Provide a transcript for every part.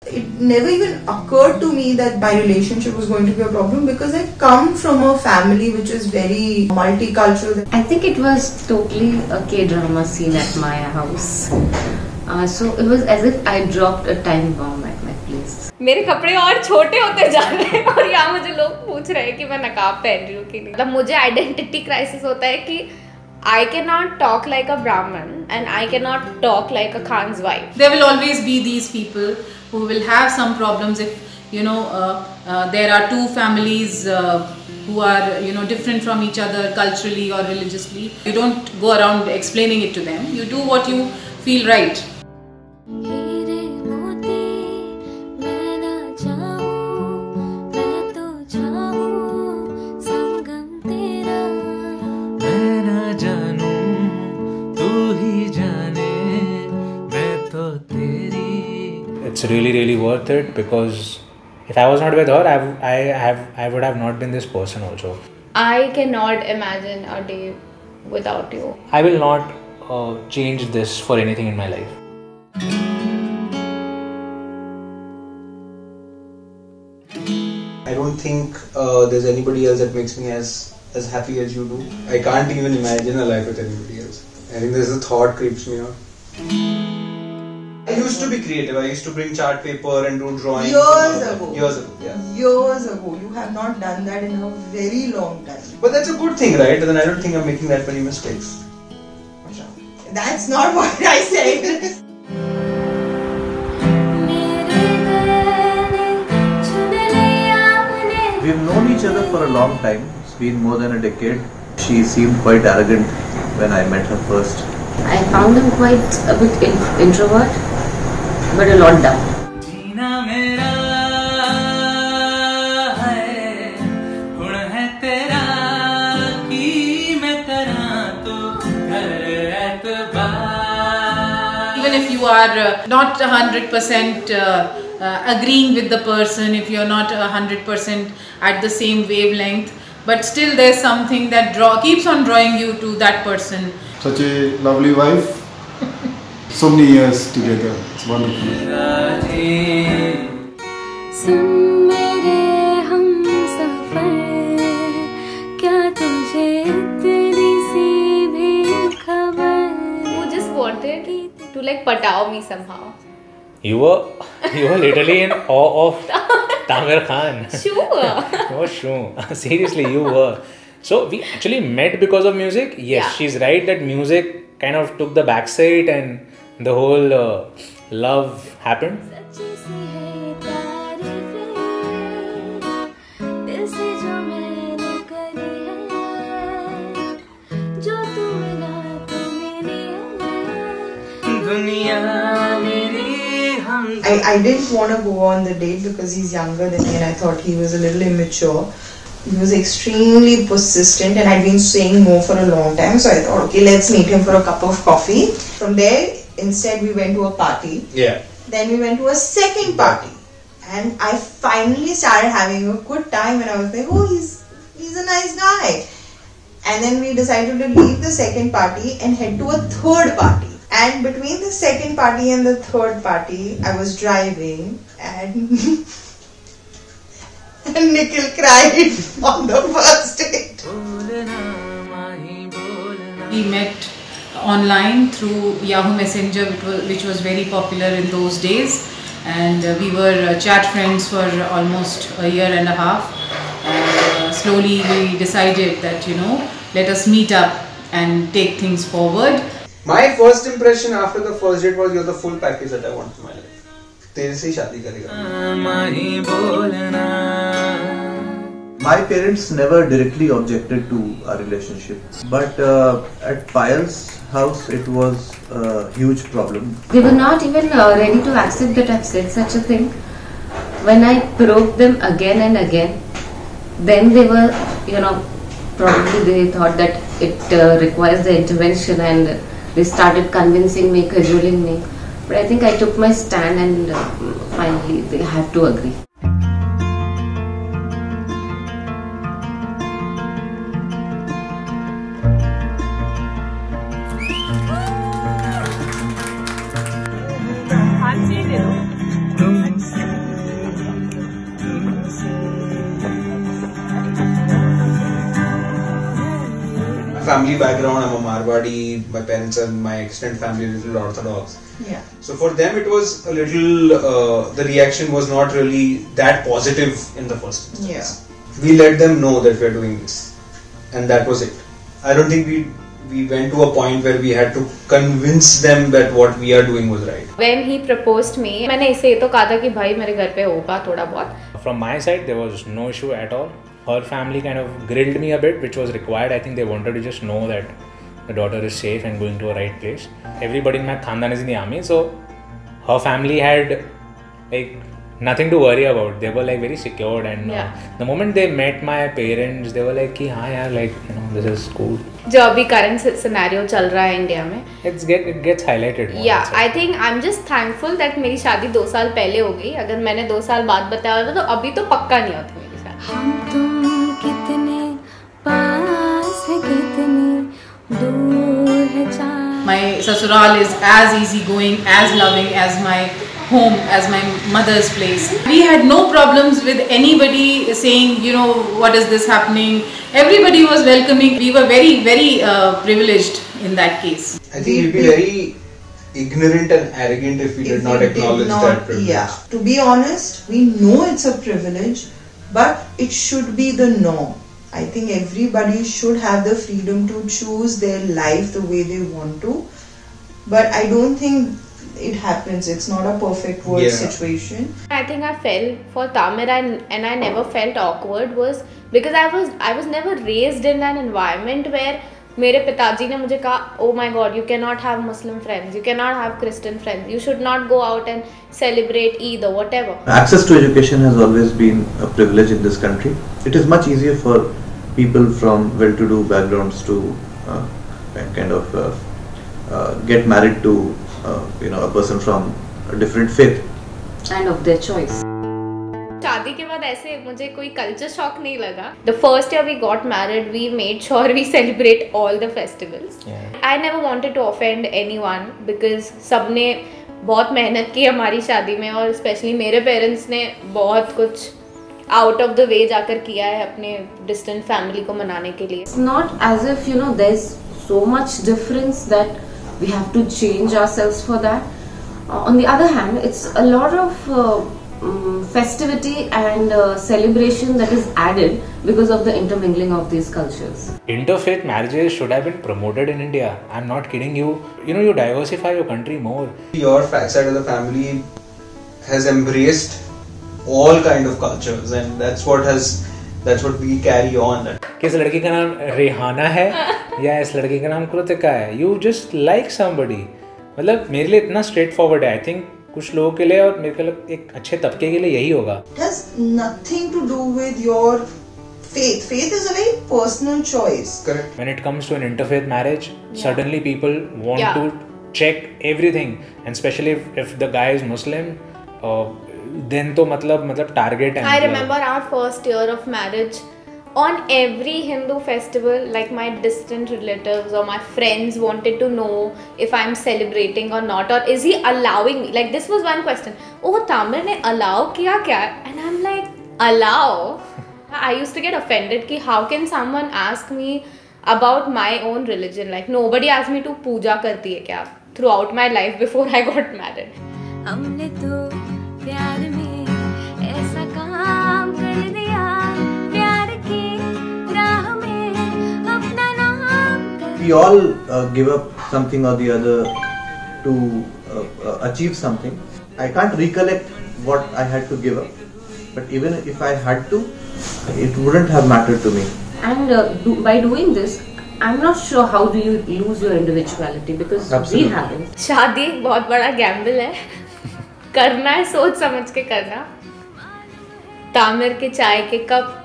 It never even occurred to me that my relationship was going to be a problem because I come from a family which is very multicultural. I think it was totally a K-drama scene at my house. So it was as if I dropped a time bomb at my place. मेरे कपड़े और छोटे होते जा रहे हैं और यहाँ मुझे लोग पूछ रहे हैं कि मैं नकाब पहन रही हूँ कि नहीं. मतलब मुझे आइडेंटिटी क्राइसिस होता है कि I cannot talk like a Brahmin and I cannot talk like a Khan's wife. There will always be these people who will have some problems if there are two families who are different from each other culturally or religiously. You don't go around explaining it to them. You do what you feel right. It's really worth it because if I was not with her, I would have not been this person also. I cannot imagine a day without you. I will not change this for anything in my life. I don't think there's anybody else that makes me as happy as you do. I can't even imagine a life with anybody else. I think this thought creeps me out. I used to be creative. I used to bring chart paper and do drawings. Years ago. Yeah. Years ago. You have not done that in a very long time. But that's a good thing, right? And I don't think I'm making that many mistakes. That's not what I said. We've known each other for a long time. It's been more than a decade. She seemed quite arrogant when I met her first. I found him quite a bit introvert, but a lot down. Even if you are not 100% agreeing with the person, if you're not 100% at the same wavelength, but still there's something that keeps on drawing you to that person. Such a lovely wife. So many years together. It's wonderful. You just wanted to like patao me somehow. You were literally in awe of Tamer Khan. Sure. Oh, sure. Seriously, you were. So we actually met because of music. Yes, Yeah. She's right that music kind of took the backseat and the whole love happened. I didn't want to go on the date because he's younger than me and I thought he was a little immature. He was extremely persistent and I'd been saying no for a long time. So I thought, okay, let's meet him for a cup of coffee. From there, instead we went to a party. Yeah. Then we went to a second party. And I finally started having a good time and I was like, oh, he's a nice guy. And then we decided to leave the second party and head to a third party. And between the second party and the third party, I was driving and Nikhil cried on the first date. We met online through Yahoo Messenger, which was very popular in those days, and we were chat friends for almost a year and a half. And slowly we decided that let us meet up and take things forward. My first impression after the first date was you're the full package that I want in my life. तेरे से ही शादी करेगा. My parents never directly objected to our relationship, but at Payal's house it was a huge problem. They were not even ready to accept that I've said such a thing. When I probed them again and again, then they were, probably they thought that it requires the intervention and they started convincing me, cajoling me. But I think I took my stand and finally they had to agree. हाँ जी दे दो. family background, I'm a Marwadi, my parents and my extended family are a little Orthodox. Yeah. So for them it was a little, the reaction was not really that positive in the first instance. Yeah. We let them know that we are doing this, and that was it. I don't think we went to a point where we had to convince them that what we are doing was right. When he proposed me, मैंने इसे ये तो कहा था कि भाई मेरे घर पे होगा थोड़ा बहुत. From my side, there was no issue at all. Her family kind of grilled me a bit, which was required. I think they wanted to just know that the daughter is safe and going to a right place. Everybody in my khandan is in the army, so her family had like nothing to worry about. They were like very secured, and the moment they met my parents, they were like कि हाँ यार, like you know, this is cool. जो अभी current scenario चल रहा है India में. It gets highlighted more. Yeah, I think I'm just thankful that मेरी शादी 2 साल पहले हो गई. अगर मैंने 2 साल बाद बताया होता तो अभी तो पक्का नहीं होती मेरी शादी. हम तुम कितने पास है कितने दूर है चाँद. My sasural is as easygoing, as loving as my home, as my mother's place. We had no problems with anybody saying, you know, what is this happening. Everybody was welcoming. We were very, very privileged in that case. I think we'd be very ignorant and arrogant if we did not acknowledge that privilege. Yeah. To be honest, we know it's a privilege, but it should be the norm. I think everybody should have the freedom to choose their life the way they want to. But I don't think it happens. It's not a perfect world situation. I think I fell for Tamir and I never felt awkward was because I was never raised in an environment where मेरे पिताजी ने मुझे कहा, oh my god, you cannot have Muslim friends, you cannot have Christian friends, you should not go out and celebrate Eid or whatever. Access to education has always been a privilege in this country. It is much easier for people from well-to-do backgrounds to kind of get married to a person from a different faith and of their choice. शादी के बाद ऐसे मुझे कोई culture shock नहीं लगा. The first year we got married, we made sure we celebrate all the festivals. I never wanted to offend anyone because सबने बहुत मेहनत की हमारी शादी में और स्पेशली मेरे पेरेंट्स ने बहुत कुछ आउट ऑफ द वे जाकर किया है अपने डिस्टेंट फैमिली को मनाने के लिए. It's not as if there's so much difference that we have to change ourselves for that. On the other hand, it's a lot of festivity and celebration that is added because of the intermingling of these cultures. Interfaith marriages should have been promoted in India. I'm not kidding you. You diversify your country more. Your side of the family has embraced all kind of cultures, and that's what we carry on. कि इस लड़की का नाम रेहाना है या इस लड़की का नाम कृतिका है. You just like somebody. मतलब मेरे लिए इतना स्ट्रेट फॉरवर्ड है. आई थिंक कुछ लोगों के लिए और मेरे को एक अच्छे तबके के लिए यही होगा. It has nothing to do with your faith. Faith is a very personal choice. Correct. When it comes to an interfaith marriage, suddenly people want to check everything, and especially if the guy is Muslim, then तो मतलब target. I remember our first year of marriage. On every Hindu festival, like my distant relatives or my friends wanted to know if I'm celebrating or not, or is he allowing me? Like this was one question. Oh, Tamir ne allow kiya kya? And I'm like, allow? I used to get offended ki how can someone ask me about my own religion? Like nobody asked me to puja karti hai kya throughout my life before I got married. हमने तो प्यार में ऐसा काम कर दिया. We all give up something or the other to achieve something. I can't recollect what I had to give up, but even if I had to, it wouldn't have mattered to me. And by doing this, I'm not sure how do you lose your individuality because we haven't. शादी एक बहुत बड़ा Gamble है. करना है सोच समझ के करना. तामिर के चाय के कप,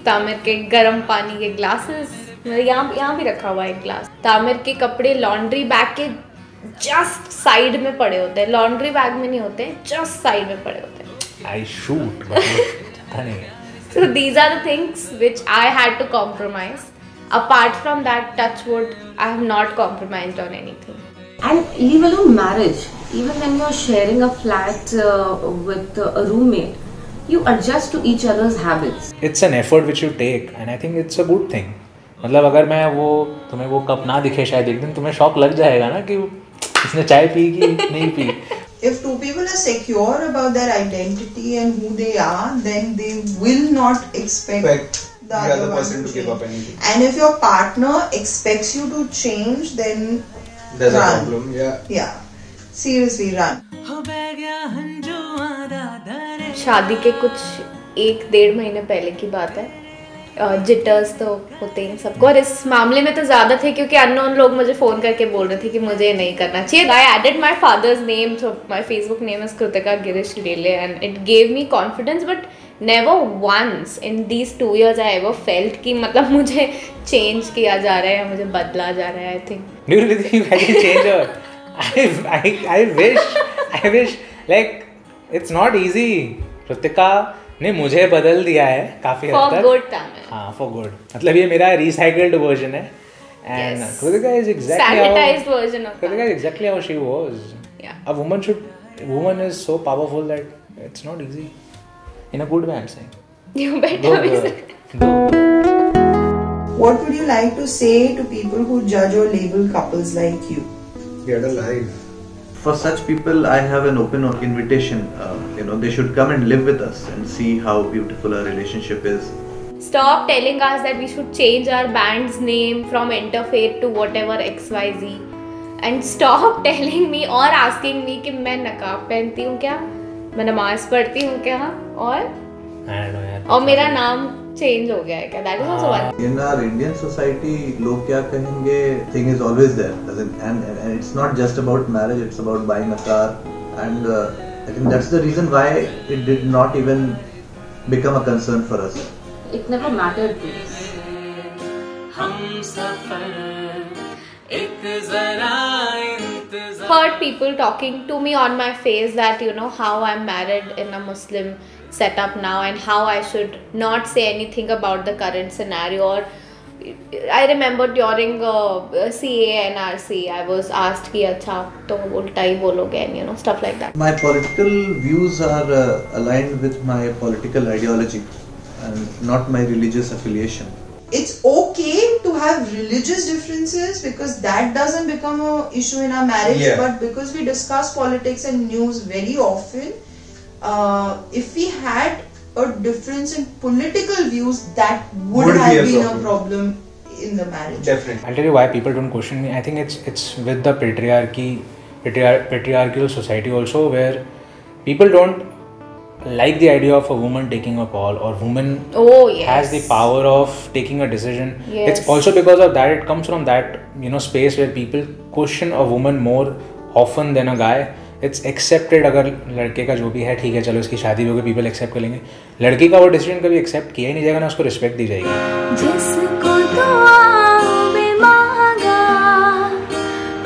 तामिर के गर्म पानी के ग्लासेस, यहाँ भी रखा हुआ है एक ग्लास. तामिर के कपड़े लॉन्ड्री बैग के जस्ट साइड में पड़े होते हैं. लॉन्ड्री बैग में नहीं होते, जस्ट साइड में पड़े होते हैं. I shoot, पता नहीं है. So these are the things which I had to compromise. Apart from that, touch wood, I have not compromised on anything. And leave alone marriage, even when you're sharing a flat with a roommate, you adjust to each other's habits. It's an effort which you take, and I think it's a good thing. मतलब अगर मैं वो तुम्हें वो cup ना दिखे शायद एक दिन तुम्हें शॉक लग जाएगा ना कि इसने चाय पी कि नहीं P. If two people are secure about their identity and who they are, then they will not expect the other person to give up anything. And if your partner expects you to change, then there's run. a problem. Yeah. Seriously, run. शादी के कुछ 1-1.5 महीने पहले की बात है. Jitters तो होते ही सबको, और इस मामले में तो ज़्यादा थे क्योंकि अननोन लोग मुझे फ़ोन करके बोल रहे थे कि मुझे ये नहीं करना चाहिए. I added my father's name, so my Facebook name is Kritika Girish Lele, and it gave me confidence, but never once in these 2 years I ever felt कि मतलब मुझे चेंज किया जा रहा है या मुझे बदला जा रहा है. I think Do you really think I can change her? I wish like it's not easy. Kritika ने मुझे बदल दिया है काफी हद तक. For good था मैं. हाँ, for good. मतलब ये मेरा recycled version है. And Yes. Kritika is exactly Sanitized version of Kritika that. is exactly how she was. Yeah. A woman is so powerful that it's not easy. In a good way, I'm saying. You better be Do. What would you like to say to people who judge or label couples like you? Get a life. For such people, I have an open invitation. They should come and live with us and see how beautiful our relationship is. Stop telling us that we should change our band's name from Interfaith to whatever XYZ, and stop telling me or asking me कि मैं नकाब पहनती हूँ क्या, मैं नमाज पढ़ती हूँ क्या, और मेरा नाम चेंज हो गया है क्या. That is also one. In our Indian society, लोग क्या कहेंगे thing is always there, and it's not just about marriage, it's about buying a car, and I think that's the reason why it did not even become a concern for us. It never mattered to us. Heard people talking to me on my face that how I'm married in a Muslim setup now and how I should not say anything about the current scenario. Or I remember during CA and RC I was asked कि अच्छा तो उल्टा ही बोलोगे, and stuff like that. My political views are aligned with my political ideology and not my religious affiliation. It's okay to have religious differences because that doesn't become an issue in our marriage. Yeah. But because we discuss politics and news very often, if we had a difference in political views, that would have been a problem in the marriage. Definitely. I'll tell you why people don't question me. I think it's with the patriarchal society also, where people don't like the idea of a woman taking a call or woman has the power of taking a decision. Yes. It's also because of that, it comes from that space where people question a woman more often than a guy. It's accepted. अगर लड़के का जो भी है ठीक है, चलो इसकी शादी होगी, people accept कर लेंगे. लड़की का वो डिसीजन कभी एक्सेप्ट किया ही नहीं जाएगा ना, उसको रिस्पेक्ट दी जाएगी. जिसको दुआओं में मांगा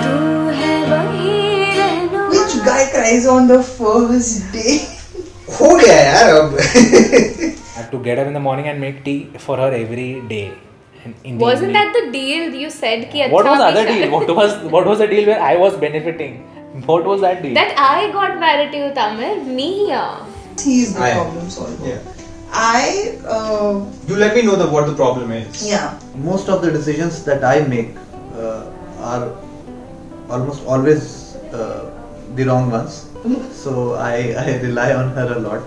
तू है वही रहनुमा. Which guy cries on the first day? हो गया यार अब. I have to get up in the morning and make tea for her every day. Wasn't that the deal you said कि अच्छा What was the other deal? What was the deal where I was benefiting? What was that deal? That I got married to you, Tamil. Me here. He is the problem solver. Yeah. You let me know what the problem is. Yeah. Most of the decisions that I make are almost always the wrong ones. So I rely on her a lot.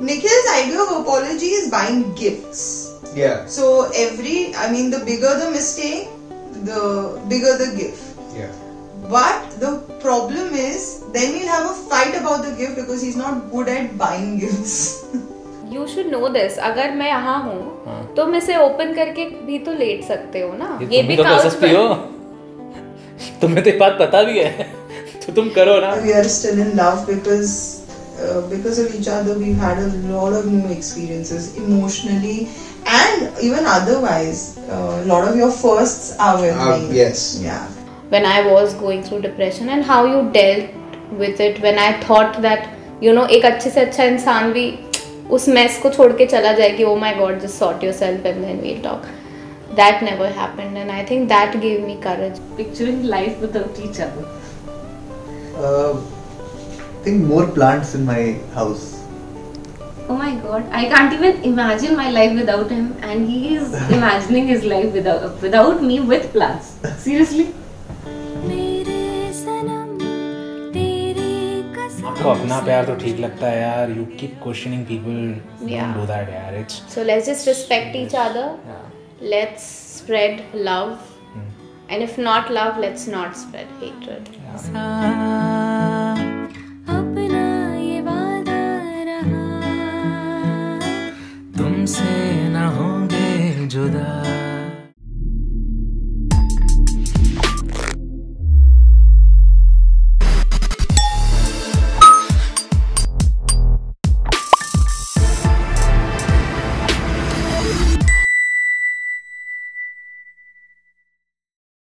Nikhil's idea of apology is buying gifts. Yeah. So the bigger the mistake, the bigger the gift. Yeah. But the problem is, then we'll have a fight about the gift because he's not good at buying gifts. You should know this. अगर मैं यहाँ हूँ तो मैं से open करके भी तो लेट सकते हो ना. ये भी तो कर सकती हो. तुम्हें तो ये बात पता भी है. तो तुम करो ना. We are still in love because of each other. We've had a lot of new experiences emotionally and even otherwise. A lot of your firsts are with me. Yes. Yeah. When I was going through depression and how you dealt with it, when I thought that एक अच्छे से अच्छा इंसान भी उस mess को छोड़ के चला जाए कि oh my god, just sort yourself and then we'll talk. That never happened, and I think that gave me courage. Picturing life without each other. I think more plants in my house. oh my god, I can't even imagine my life without him, and he is imagining his life without me with plants. Seriously. आपको अपना प्यार तो ठीक लगता है यार. You keep questioning people. Don't do that यार. It's So let's just respect each other. Let's spread love. And if not love, let's not spread hatred.